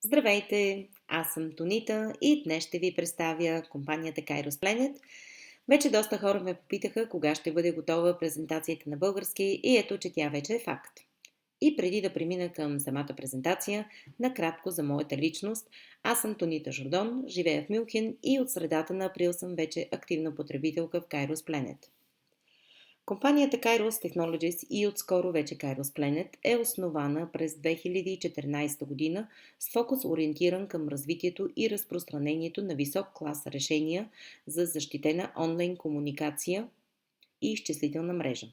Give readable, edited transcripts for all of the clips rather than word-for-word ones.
Здравейте! Аз съм Тонита и днес ще ви представя компанията Kairos Planet. Вече доста хора ме попитаха кога ще бъде готова презентацията на български и ето, че тя вече е факт. И преди да премина към самата презентация, накратко за моята личност, аз съм Тонита Жордон, живея в Мюнхен и от средата на април съм вече активна потребителка в Kairos Planet. Компанията Kairos Technologies и отскоро вече Kairos Planet е основана през 2014 година с фокус ориентиран към развитието и разпространението на висок клас решения за защитена онлайн комуникация и изчислителна мрежа.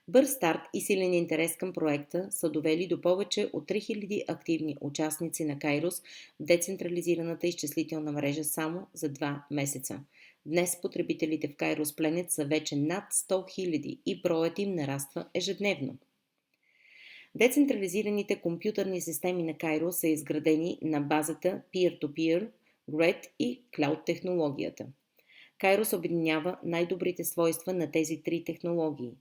Бърз старт и силен интерес към проекта са довели до повече от 3000 активни участници на Kairos в децентрализираната изчислителна мрежа само за 2 месеца. Днес потребителите в Kairos Planet са вече над 100 000 и броят им нараства ежедневно. Децентрализираните компютърни системи на Kairos са изградени на базата Peer-to-Peer, GRED и Cloud технологията. Kairos обединява най-добрите свойства на тези три технологии.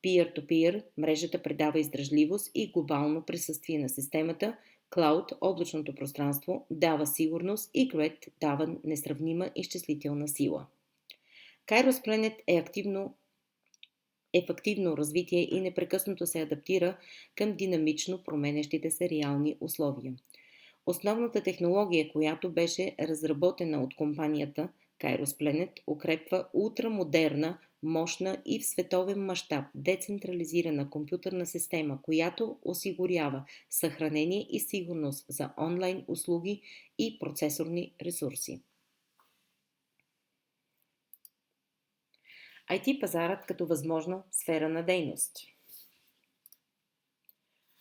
Peer-to-peer, мрежата предава издръжливост и глобално присъствие на системата, Cloud, облачното пространство, дава сигурност и GRED дава несравнима изчислителна сила. Kairos Planet е в активно развитие и непрекъснато се адаптира към динамично променящите се реални условия. Основната технология, която беше разработена от компанията Kairos Planet, укрепва ултрамодерна, мощна и в световен мащаб децентрализирана компютърна система, която осигурява съхранение и сигурност за онлайн услуги и процесорни ресурси. IT пазарът като възможна сфера на дейност.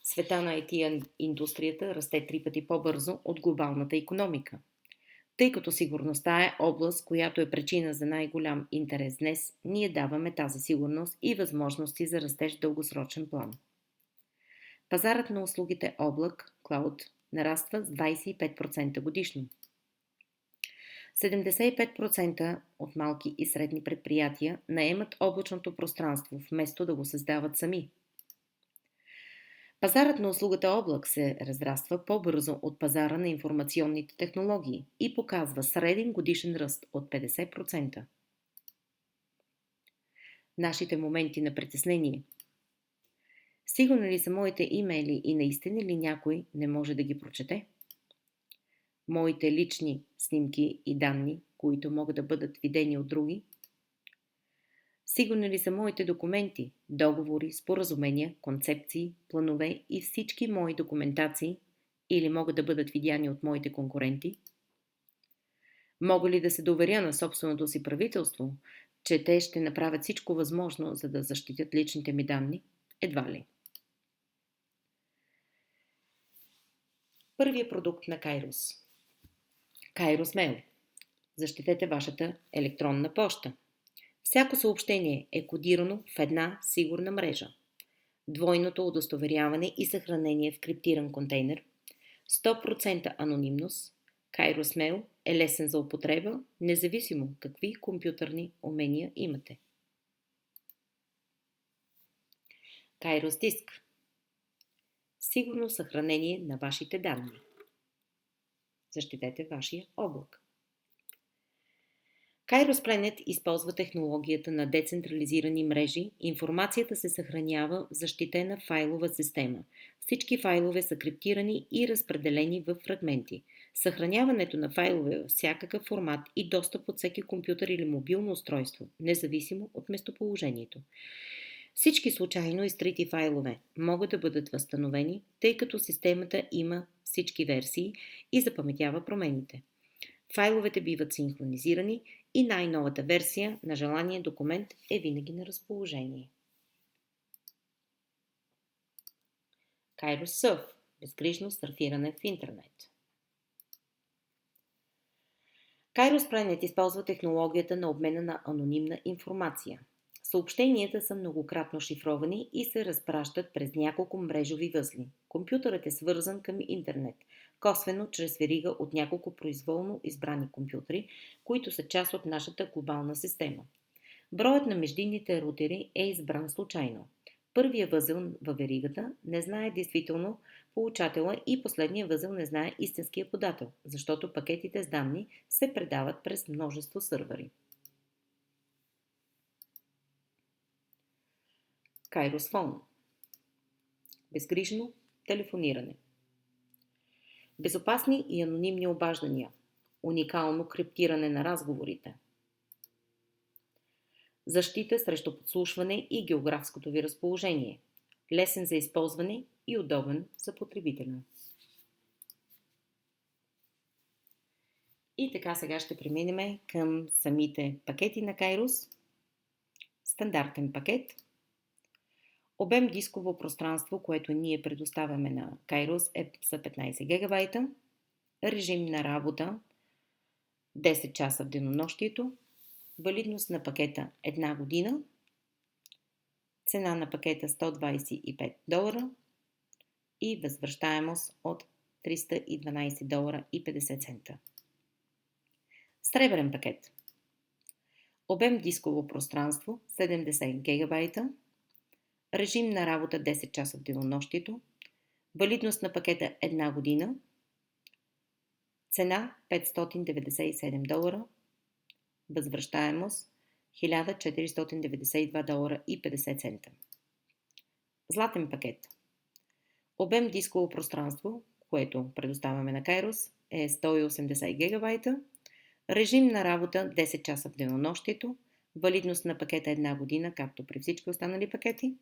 Света на IT индустрията расте 3 пъти по-бързо от глобалната икономика. Тъй като сигурността е област, която е причина за най-голям интерес днес, ние даваме тази сигурност и възможности за растеж в дългосрочен план. Пазарът на услугите облак, Cloud, нараства с 25% годишно. 75% от малки и средни предприятия наемат облачното пространство, вместо да го създават сами. Пазарът на услугата облак се разраства по-бързо от пазара на информационните технологии и показва среден годишен ръст от 50%. Нашите моменти на притеснение. Сигурни ли са моите имейли и наистина ли някой не може да ги прочете? Моите лични снимки и данни, които могат да бъдат видени от други? Сигурни ли са моите документи, договори, споразумения, концепции, планове и всички мои документации или могат да бъдат видяни от моите конкуренти? Мога ли да се доверя на собственото си правителство, че те ще направят всичко възможно, за да защитят личните ми данни? Едва ли. Първият продукт на Kairos. Kairos Mail. Защитете вашата електронна поща. Всяко съобщение е кодирано в една сигурна мрежа. Двойното удостоверяване и съхранение в криптиран контейнер, 100% анонимност, Kairos Mail е лесен за употреба, независимо какви компютърни умения имате. Kairos Disk. Сигурно съхранение на вашите данни. Защитете вашия облак. Kairos Planet използва технологията на децентрализирани мрежи. Информацията се съхранява в защитена файлова система. Всички файлове са криптирани и разпределени в фрагменти. Съхраняването на файлове във всякакъв формат и достъп от всеки компютър или мобилно устройство, независимо от местоположението. Всички случайно изтрити файлове могат да бъдат възстановени, тъй като системата има всички версии и запаметява промените. Файловете биват синхронизирани и най-новата версия на желания документ е винаги на разположение. Kairos Surf – безгрижно сърфиране в интернет. Kairos Planet използва технологията на обмена на анонимна информация. Съобщенията са многократно шифровани и се разпращат през няколко мрежови възли. Компютърът е свързан към интернет, косвено чрез верига от няколко произволно избрани компютри, които са част от нашата глобална система. Броят на междинните рутери е избран случайно. Първия възел във веригата не знае действително получателя и последния възел не знае истинския подател, защото пакетите с данни се предават през множество сървъри. Kairos Phone. Безгрижно телефониране. Безопасни и анонимни обаждания. Уникално криптиране на разговорите. Защита срещу подслушване и географското ви разположение. Лесен за използване и удобен за потребителя. И така сега ще преминем към самите пакети на Kairos. Стандартен пакет. Обем дисково пространство, което ние предоставяме на Kairos е за 15 ГБ. Режим на работа 10 часа в денонощието. Валидност на пакета 1 година. Цена на пакета $125 и възвръщаемост от $312.50. Сребърен пакет. Обем дисково пространство 70 ГБ. Режим на работа 10 часа в денонощието. Валидност на пакета 1 година. Цена $597. Възвръщаемост $1492.50. Златен пакет. Обем дисково пространство, което предоставяме на Kairos, е 180 ГБ. Режим на работа 10 часа в денонощието. Валидност на пакета 1 година, както при всички останали пакети.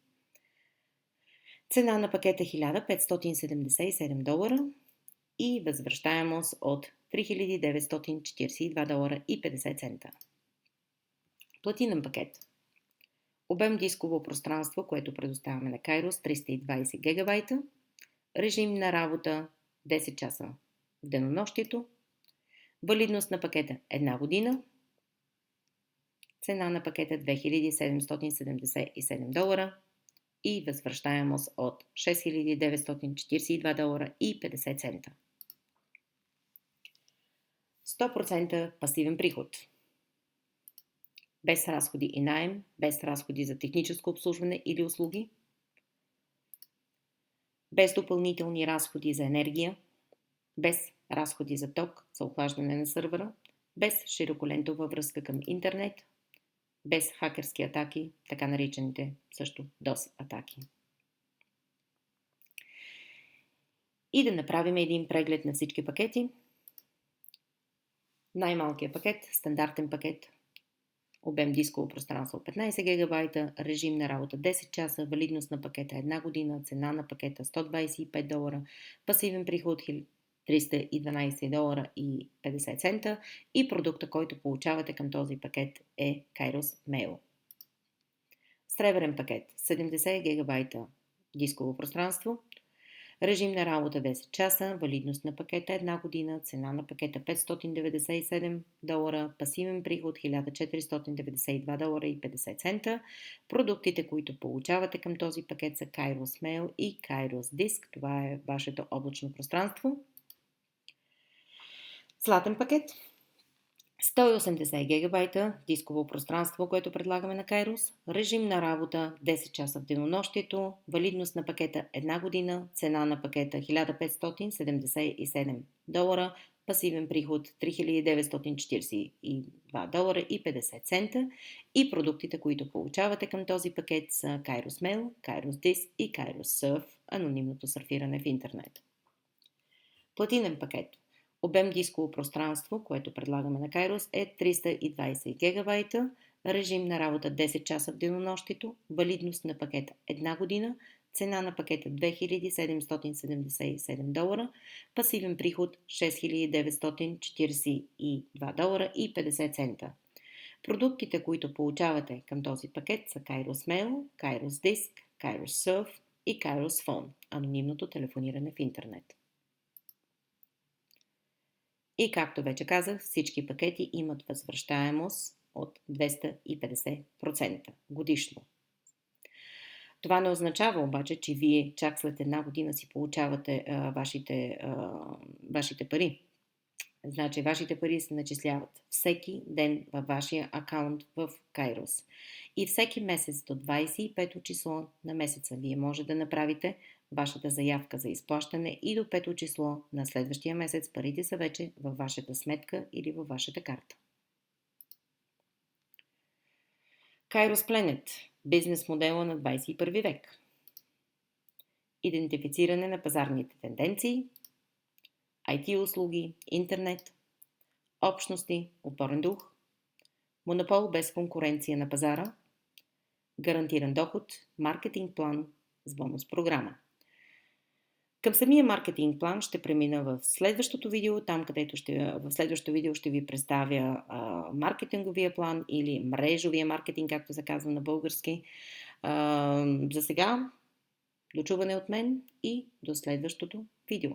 Цена на пакета $1577 и възвръщаемост от $3942.50. Платинен пакет. Обем дисково пространство, което предоставяме на Kairos 320 ГБ. Режим на работа 10 часа в денонощието. Валидност на пакета 1 година. Цена на пакета $2777 и възвръщаемост от $6942.50. 100% пасивен приход. Без разходи и наем, без разходи за техническо обслужване или услуги, без допълнителни разходи за енергия, без разходи за ток, за охлаждане на сървъра, без широколентова връзка към интернет, без хакерски атаки, така наричаните също DOS атаки. И да направим един преглед на всички пакети. Най-малкият пакет, стандартен пакет, обем дисково пространство 15 ГБ, режим на работа 10 часа, валидност на пакета 1 година, цена на пакета $125, пасивен приход $312.50 и продукта, който получавате към този пакет е Kairos Mail. Сребърен пакет 70 ГБ дисково пространство, режим на работа 10 часа, валидност на пакета 1 година, цена на пакета $597, пасивен приход $1492.50. Продуктите, които получавате към този пакет са Kairos Mail и Kairos Disk. Това е вашето облачно пространство. Златен пакет 180 ГБ дисково пространство, което предлагаме на Kairos, режим на работа 10 часа в денонощието, валидност на пакета 1 година, цена на пакета $1577, пасивен приход $3942.50 и продуктите, които получавате към този пакет са Kairos Mail, Kairos Disk и Kairos Surf, анонимното сърфиране в интернет. Платинен пакет. Обем дисково пространство, което предлагаме на Kairos е 320 ГБ, режим на работа 10 часа в денонощието, валидност на пакета 1 година, цена на пакета $2777, пасивен приход $6942.50. Продуктите, които получавате към този пакет са Kairos Mail, Kairos Disk, Kairos Surf и Kairos Phone, анонимното телефониране в интернет. И както вече казах, всички пакети имат възвръщаемост от 250% годишно. Това не означава обаче, че вие чак след 1 година си получавате вашите пари. Значи, вашите пари се начисляват всеки ден във вашия акаунт в Kairos. И всеки месец до 25 число на месеца вие може да направите вашата заявка за изплащане и до 5 число на следващия месец парите са вече във вашата сметка или във вашата карта. Kairos Planet – бизнес модела на 21 век. Идентифициране на пазарните тенденции, IT услуги, интернет, общности, отворен дух, монопол без конкуренция на пазара, гарантиран доход, маркетинг план с бонус програма. Към самия маркетинг план ще премина в следващото видео, там където в следващото видео ще ви представя маркетинговия план или мрежовия маркетинг, както се казва на български. За сега, до чуване от мен и до следващото видео.